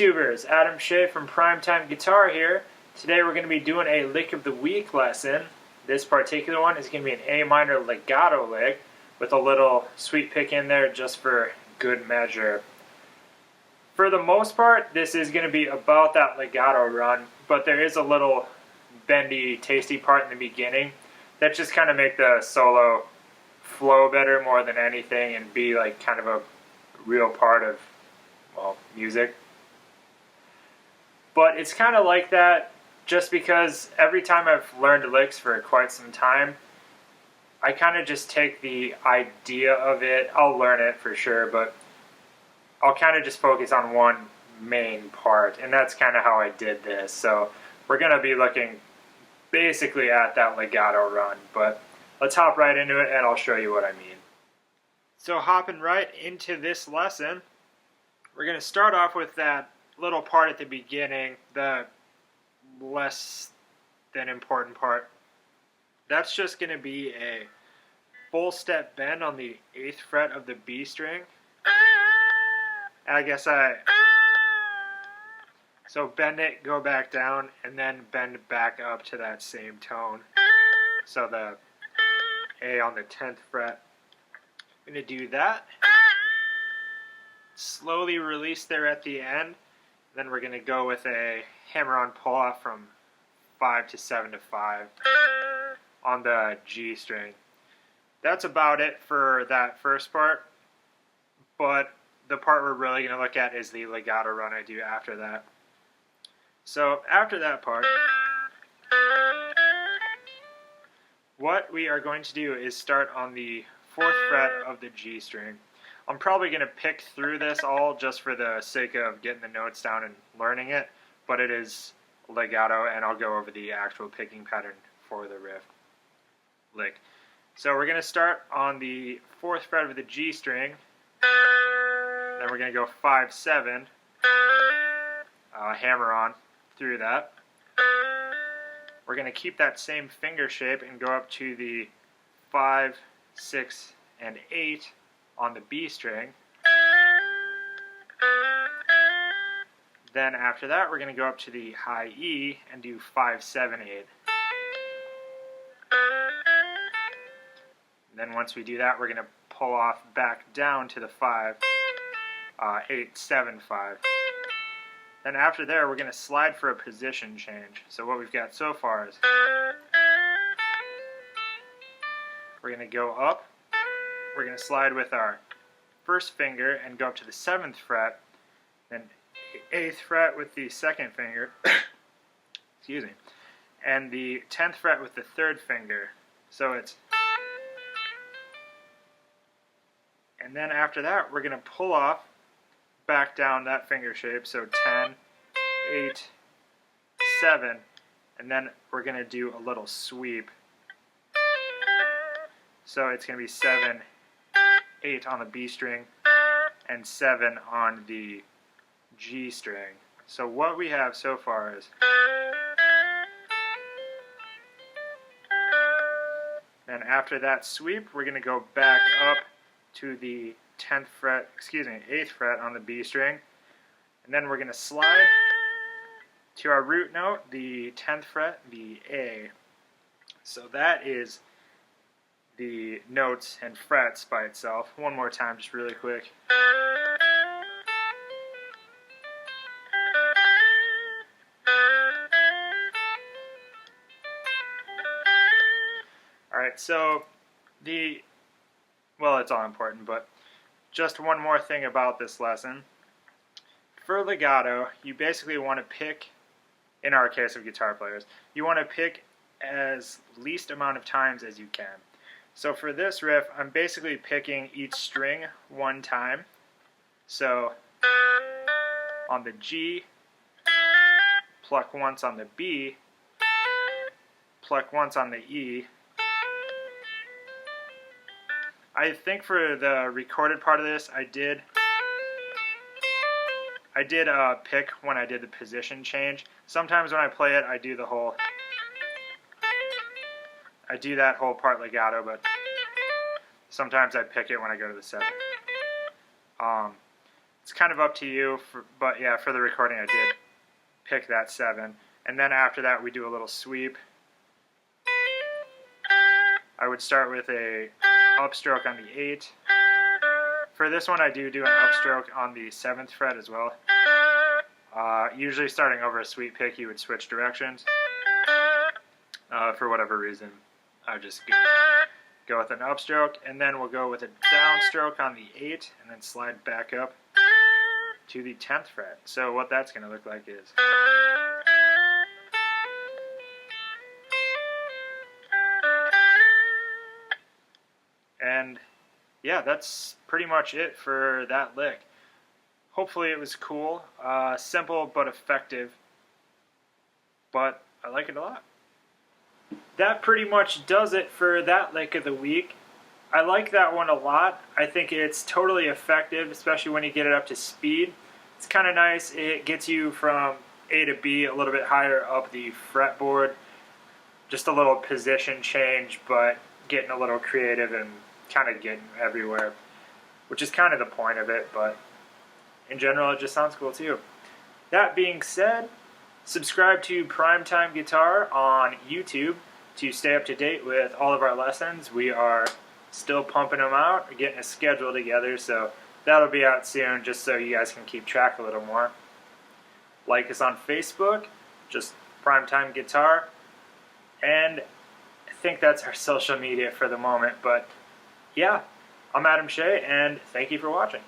YouTubers, Adam Shea from Primetime Guitar here. Today we're going to be doing a lick of the week lesson. This particular one is going to be an A minor legato lick with a little sweet pick in there just for good measure. For the most part, this is going to be about that legato run, but there is a little bendy, tasty part in the beginning that just kind of make the solo flow better more than anything and be like kind of a real part of, well, music. But it's kind of like that just because every time I've learned licks for quite some time, I kind of just take the idea of it. I'll learn it for sure, but I'll kind of just focus on one main part, and that's kind of how I did this. So we're going to be looking basically at that legato run, but let's hop right into it and I'll show you what I mean. So hopping right into this lesson, we're going to start off with that little part at the beginning, the less than important part. That's just going to be a full step bend on the 8th fret of the B string. So bend it, go back down, and then bend back up to that same tone. So the A on the 10th fret. I'm going to do that. Slowly release there at the end. Then we're going to go with a hammer-on pull-off from 5 to 7 to 5 on the G string. That's about it for that first part, but the part we're really going to look at is the legato run I do after that. So after that part, what we are going to do is start on the 4th fret of the G string. I'm probably going to pick through this all just for the sake of getting the notes down and learning it, but it is legato, and I'll go over the actual picking pattern for the riff lick. So we're going to start on the 4th fret of the G string, then we're going to go 5, 7, hammer on through that. We're going to keep that same finger shape and go up to the 5, 6, and 8 on the B string. Then after that, we're going to go up to the high E and do 5, 7, 8. Then once we do that, we're going to pull off back down to the 5, 8, 7, 5. Then after there, we're going to slide for a position change. So what we've got so far is we're going to go up, we're going to slide with our first finger and go up to the 7th fret, then 8th fret with the 2nd finger, excuse me, and the 10th fret with the 3rd finger. So it's, and then after that, we're going to pull off back down that finger shape, so 10, 8, 7, and then we're going to do a little sweep. So it's going to be 7, 8 on the B string, and 7 on the G string. So what we have so far is, then after that sweep, we're going to go back up to the 10th fret, excuse me, 8th fret on the B string, and then we're going to slide to our root note, the 10th fret, the A. So that is the notes and frets by itself. One more time, just really quick. Alright, so well, it's all important, but just one more thing about this lesson. For legato, you basically want to pick, in our case of guitar players, you want to pick as least amount of times as you can. So for this riff, I'm basically picking each string one time. So on the G, pluck once on the B, pluck once on the E. I think for the recorded part of this, I did pick when I did the position change. Sometimes when I play it, I do that whole part legato, but sometimes I pick it when I go to the 7th. It's kind of up to you, but yeah, for the recording I did pick that 7. And then after that we do a little sweep. I would start with a upstroke on the 8. For this one I do an upstroke on the 7th fret as well. Usually starting over a sweep pick you would switch directions. For whatever reason I would just go with an upstroke, and then we'll go with a downstroke on the 8 and then slide back up to the 10th fret. So what that's going to look like is, and yeah, that's pretty much it for that lick. Hopefully it was cool, simple but effective, but I like it a lot. That pretty much does it for that lick of the week. I like that one a lot. I think it's totally effective, especially when you get it up to speed. It's kind of nice. It gets you from A to B a little bit higher up the fretboard. Just a little position change, but getting a little creative and kind of getting everywhere, which is kind of the point of it, but in general it just sounds cool too. That being said, subscribe to Primetime Guitar on YouTube to stay up to date with all of our lessons. We are still pumping them out. We're getting a schedule together, so that'll be out soon just so you guys can keep track a little more. Like us on Facebook, just Primetime Guitar, and I think that's our social media for the moment, but yeah, I'm Adam Shea, and thank you for watching.